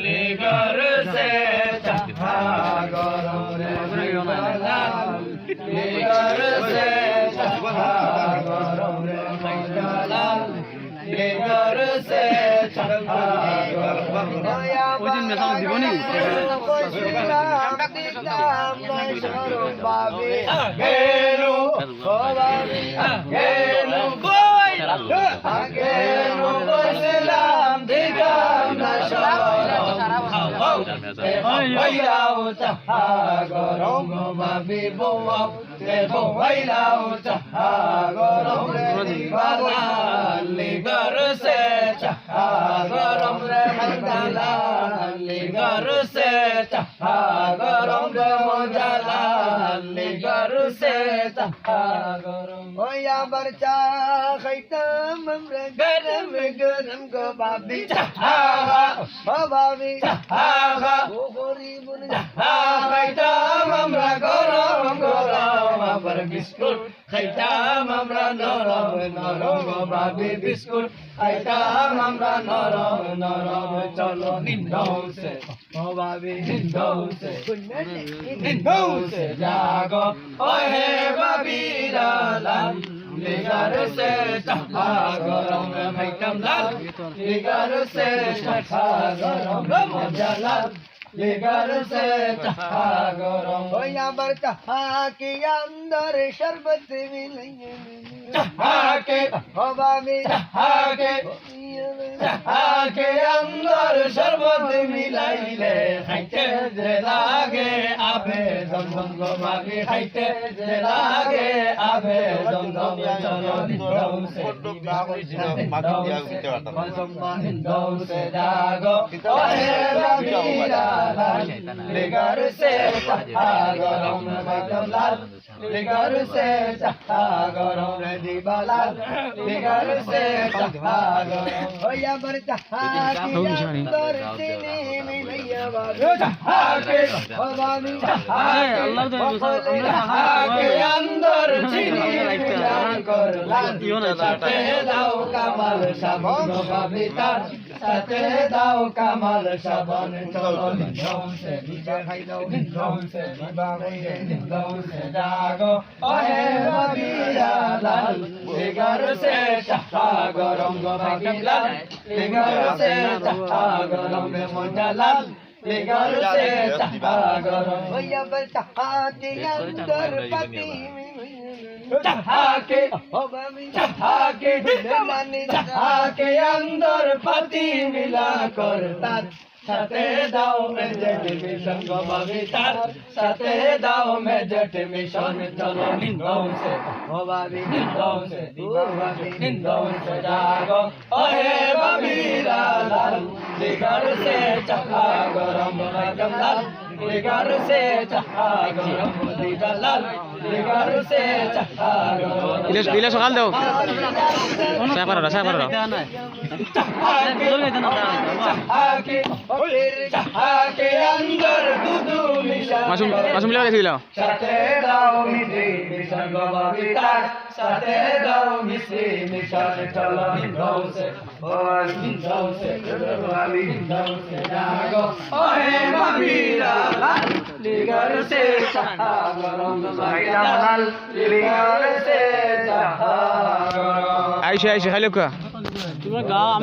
लिगर से चाहा गरम रे लाल लिगर से चाहा गरम रे लाल लिगर से चाहा गरम ওই দিন মেশানো দিব নি गेलो गेलो boy गेलो बसलाम दिगाम ना Bailau taha gorong babi boapEbo bailau taha gorong re balan Ligar se taha gorong re mandalan Ligar se taha gorong re mojalan Ligar se taha gorong Oya barca khaitam amre garam garam go babi taha babi taha খাইতাম আমরা গরম গরম আবার biscuit খাইতাম আমরা নরম নরম বাবি biscuit খাইতাম আমরা নরম নরম চলো নিন্দৌসে ও বাবি নিন্দৌসে জাগো ওহে বাবিরা লাল লিগার সে চাহা গরম খাইতাম লাল লিগার সে চাহা গরম মজা লাল लिगर से चाहा गरम होया बर चाहा के अंदर शरबत मिलेंगे चाहा के हवा में चाहा के अंदर शरबत मिलाइले खाइते जे लागे आबे जमजम गो मागे खाइते जे लागे आबे जमजम चलो निंदौ से जागो ओहे बाबीरा लिगर से चाहा गरम एकदम लाल लिगर से चाहा गरम रे दीवालाल लिगर से चाहा गरम होया बर चाहा के अंदर चीनी मिलैया बाबू चाहा के हवा में चाहा के अंदर चीनी मिला कर लाल साथे दाओ कमाल साबन बाबी तार साथे दाओ कमाल साबन चलो निंदौसे निजा खाइलो निंदौसे निंदौसे जागो ओहे बाबीरा लाल लिगर से चाहा गरम गो बाबी लाल लिगर से चाहा गरम में मोजा लाल लिगर से चाहा गरम भैया बर चाहा के अंदर पति चाहा के हो बाबी चाहा के चाहा के अंदर पति मिला कर साथे दाओ में जट मिशन गो बाबी तार साथे दाओ में जट मिशन चलो निंदौ से हो बाबी निंदौ से जागो ओहे बाबीरा लाल लिगर से चाहा गरम एकदम लाल लिगर से चाहा गरम लाल लिगर से चाहा गरम ইলে সকাল দাও সাহেব পারো चाहा के अंदर दूध मिला মাসুম লিয়া দেখি দিলাও साथे दाओ मिश्री मिशन गो बाबी तार साथे दाओ मिश्री मिशन चलो निंदौ से बाबी निंदौ से जागो ओहे बाबीरा लाल लिगर से चाहा गरम लाल लिगर से चाहा गरम আইসে খাইলো কা তোমরা গাও আমরা